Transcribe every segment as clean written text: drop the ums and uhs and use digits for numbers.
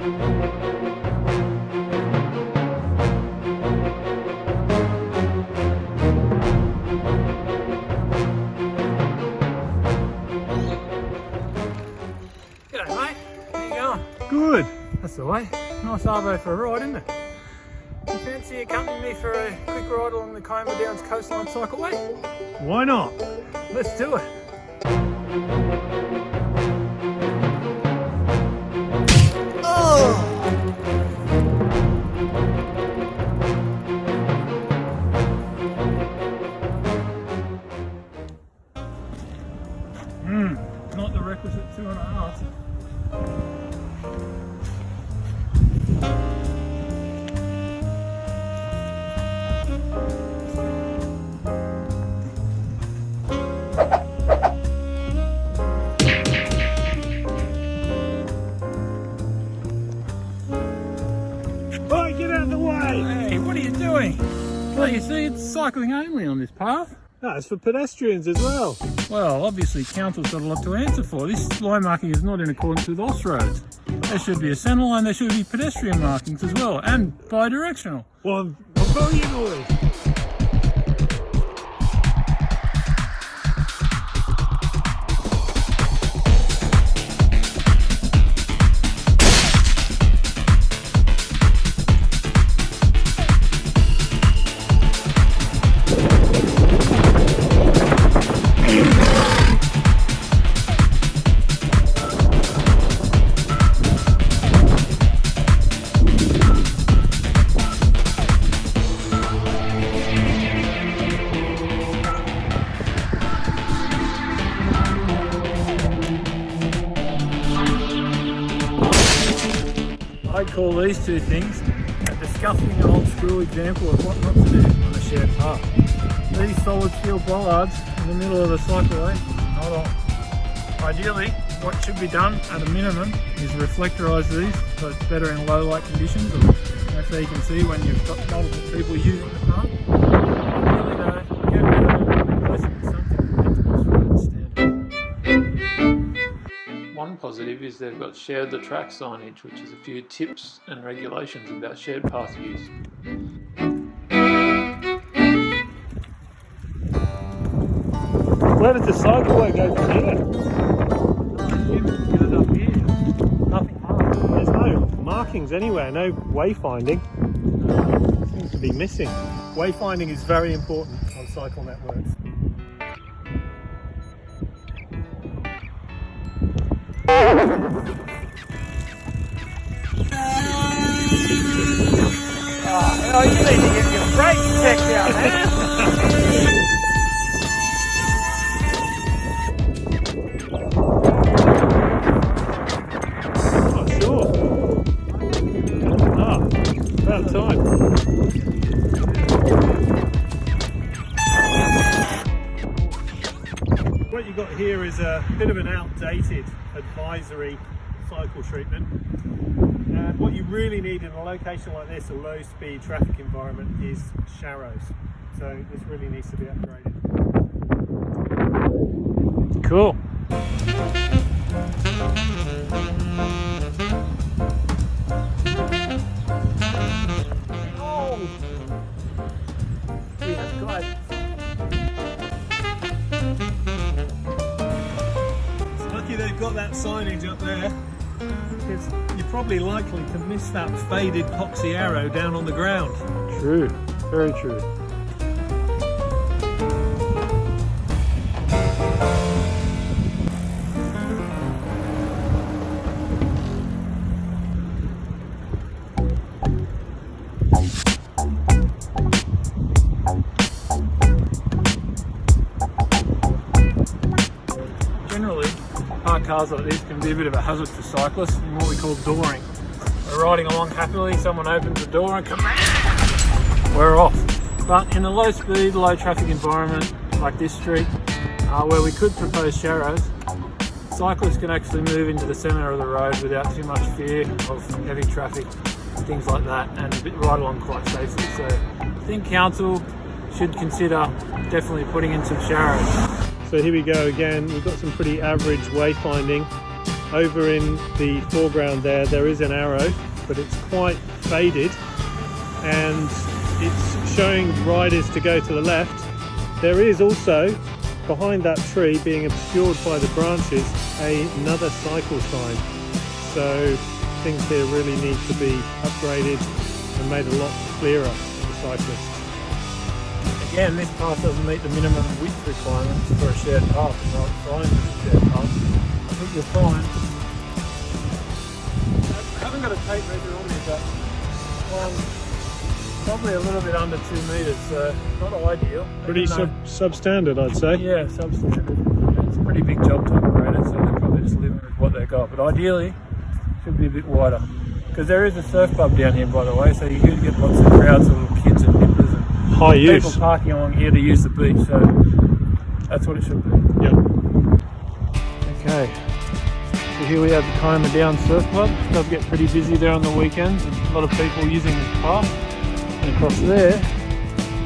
G'day mate, how you going? Good. That's the way. Nice arvo for a ride, isn't it? You fancy accompanying me for a quick ride along the Kiama Downs Coastline Cycleway? Why not? Let's do it. Not the requisite 2.5. Hey, get out of the way! Hey, what are you doing? Well, you see, it's cycling only on this path. No, it's for pedestrians as well. Well, obviously council's got a lot to answer for. This line marking is not in accordance with OS roads. There should be a centre line, there should be pedestrian markings as well, and bi-directional. Well, I'm very annoyed. I call these two things a disgusting old school example of what not to do on a shared path. These solid steel bollards in the middle of the cycleway, not on. Ideally, what should be done at a minimum is reflectorise these so it's better in low light conditions, or so you can see when you've got multiple people using the path. Ideally though, get rid of them and replace them with something that's more standard. One positive is they've got shared the track signage, which is a few tips and regulations about shared path use. Where does the cycleway go from here? It goes up here. Nothing marked. There's no markings anywhere, no wayfinding. Seems to be missing. Wayfinding is very important on cycle networks. Oh, you need to get your brakes checked out, man. Not sure. Ah, about time. What you got here is a bit of an outdated advisory cycle treatment. What you really need in a location like this, a low speed traffic environment, is sharrows. So this really needs to be upgraded. Cool. Oh, we have guidance. It's lucky they've got that signage up there, because you're probably likely to miss that faded poxy arrow down on the ground. True, very true. Generally, parked cars like these can be a bit of a hazard for cyclists in what we call dooring. We're riding along happily, someone opens the door and we're off. But in a low speed, low traffic environment like this street, where we could propose sharrows, cyclists can actually move into the centre of the road without too much fear of heavy traffic and things like that, and ride along quite safely. So I think council should consider definitely putting in some sharrows. So here we go again, we've got some pretty average wayfinding over in the foreground there is an arrow, but it's quite faded and it's showing riders to go to the left. There is also, behind that tree, being obscured by the branches, another cycle sign. So things here really need to be upgraded and made a lot clearer for cyclists. Again, this path doesn't meet the minimum width requirements for a shared path. It's not signed as a shared path. I think you're fine. I haven't got a tape measure on me, but probably a little bit under 2 metres, so not ideal. Pretty substandard, I'd say. Yeah, substandard. It's a pretty big job to upgrade it, so they're probably just living with what they've got. But ideally, it should be a bit wider. Because there is a surf pub down here, by the way, so you could get lots of crowds of little kids and nippers and high use. People parking along here to use the beach, so that's what it should be. Yep. Okay, so here we have the Kiama Downs Surf Club. It does get pretty busy there on the weekends, and a lot of people using this path. And across there,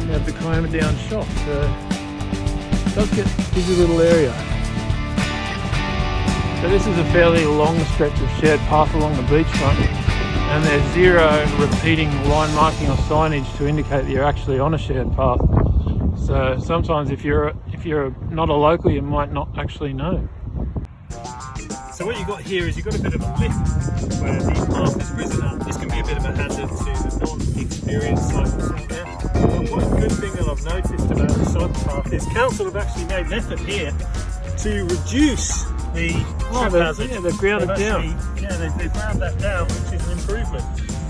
we have the Kiama Downs shop, so it does get a busy little area. So this is a fairly long stretch of shared path along the beachfront, and there's zero repeating line marking or signage to indicate that you're actually on a shared path. So sometimes if you're not a local, you might not actually know. So what you've got here is you've got a bit of a lift where the path is risen up. This can be a bit of a hazard to the non-experienced cyclists out there. But one good thing that I've noticed about the cycle path is council have actually made an effort here to reduce the trip hazard. Yeah, they've ground it down. They've ground that down, which is an improvement.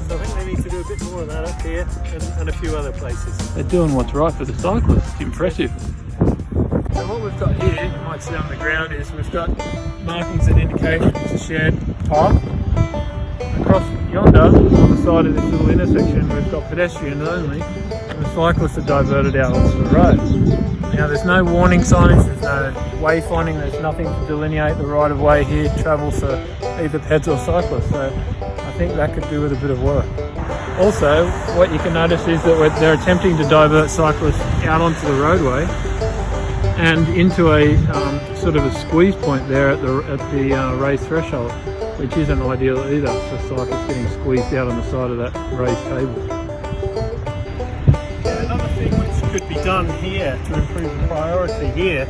So I think they need to do a bit more of that up here and a few other places. They're doing what's right for the cyclists. It's impressive. So what we've got here, you might see on the ground, is we've got markings that indicate it's a shared path. Across yonder, on the side of this little intersection, we've got pedestrians only, and the cyclists are diverted out onto the road. Now there's no warning signage, there's no wayfinding, there's nothing to delineate the right of way here, travel for either peds or cyclists, so I think that could do with a bit of work. Also, what you can notice is that they're attempting to divert cyclists out onto the roadway and into a sort of a squeeze point there at the raised threshold, which isn't ideal either for cyclists getting squeezed out on the side of that raised table. Another thing which could be done here to improve the priority here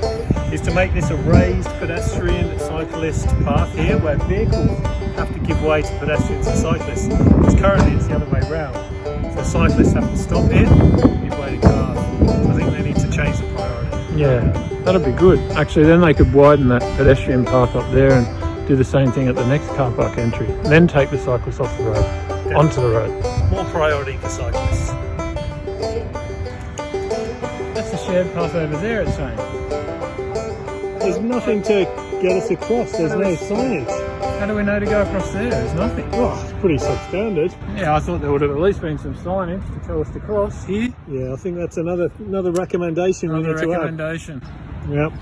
is to make this a raised pedestrian cyclist path here where vehicles have to give way to pedestrians and cyclists, because currently it's the other way round. So cyclists have to stop here and give way to cars. So I think they need to change the priority. Yeah, that'd be good. Actually, then they could widen that pedestrian path up there and do the same thing at the next car park entry. Then take the cyclists off the road, Definitely. Onto the road. More priority for cyclists. That's the shared path over there, it's saying. There's nothing to get us across, there's no signage. How do we know to go across there? There's nothing. Oh, it's pretty substandard. Yeah, I thought there would have at least been some signage to tell us to cross here. Yeah, I think that's another recommendation we need to recommendation. add. Yep.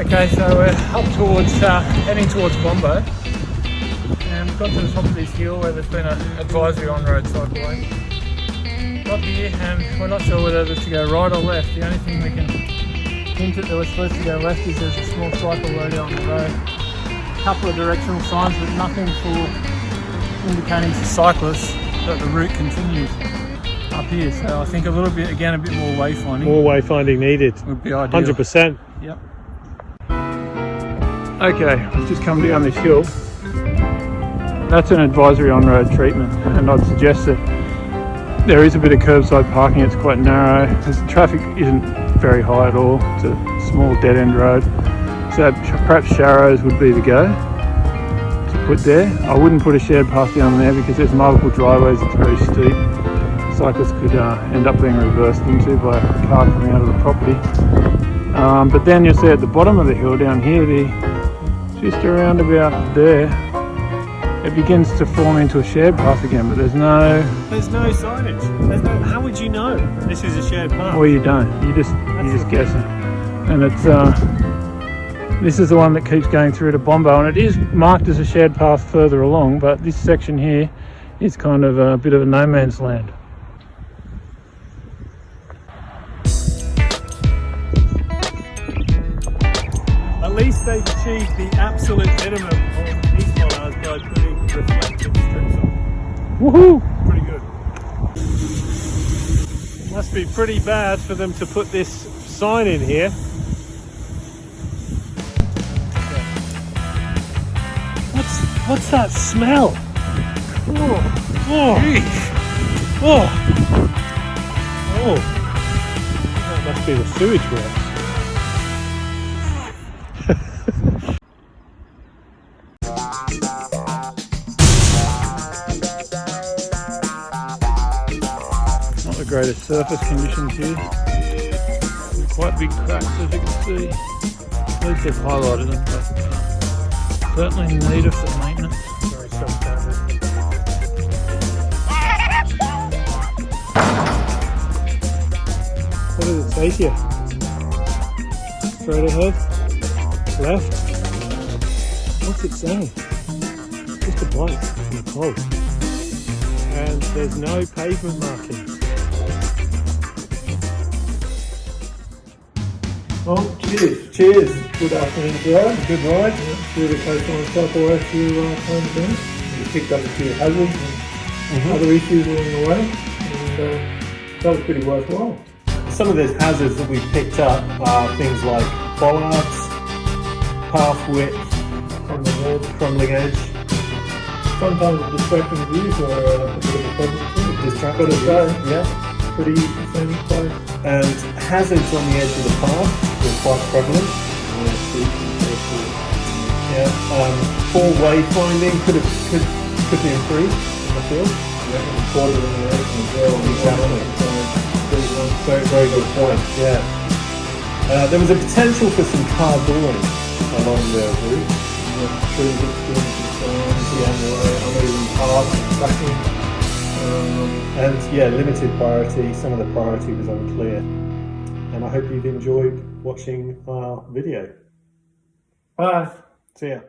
Okay, so we're up towards, heading towards Bombo. And we've got to the top of this hill where there's been an advisory on-road cycleway. Got here and we're not sure whether to go right or left. The only thing we can hint at that we're supposed to go left is there's a small cycle rodeo on the road. A couple of directional signs, but nothing for indicating to cyclists that the route continues up here. So I think a little bit, again, a bit more wayfinding. More wayfinding needed. Would be ideal. 100%. Yep. Okay, I've just come down this hill. That's an advisory on-road treatment, and I'd suggest that there is a bit of curbside parking. It's quite narrow. The traffic isn't very high at all. It's a small dead-end road. So perhaps Sharrows would be the go to put there. I wouldn't put a shared path down there because there's multiple driveways. It's very steep. Cyclists could end up being reversed into by a car coming out of the property. But then you'll see at the bottom of the hill down here, just around about there, it begins to form into a shared path again, but there's no signage. How would you know this is a shared path? Well, you don't. You're just guessing. And it's this is the one that keeps going through to Bombo, and it is marked as a shared path further along, but this section here is kind of a bit of a no man's land. At least they've achieved the absolute minimum on these bollards by putting reflective strips on. Woohoo! Pretty good. It must be pretty bad for them to put this sign in here. What's that smell? Oh, that must be the sewage works. Not the greatest surface conditions here. Quite big cracks, as you can see. At least they've highlighted them, but certainly needed for maintenance. Very substandard. What does it say to you? Straight ahead? Left? What's it saying? Just a place in the post. And there's no pavement markings. Oh, cheers. Cheers. Good afternoon, Joe. Good ride. Through the Coastline Cycleway to home. You picked up a few hazards and other issues along the way, and that was pretty worthwhile. Some of the hazards that we picked up are things like bollards, path width, crumbling edge. Sometimes distracting views are a bit of a problem too. Distracting But views, yeah, pretty scenic place. And hazards on the edge of the path were quite prevalent. Yeah, poor wayfinding could be improved in the field. Quarter in the ocean as well. Exactly. Very good point. Yeah. There was a potential for some car dooring along the route. Trees uneven paths, backing. And yeah, limited priority. Some of the priority was unclear. And I hope you've enjoyed watching our video. Bye. See ya.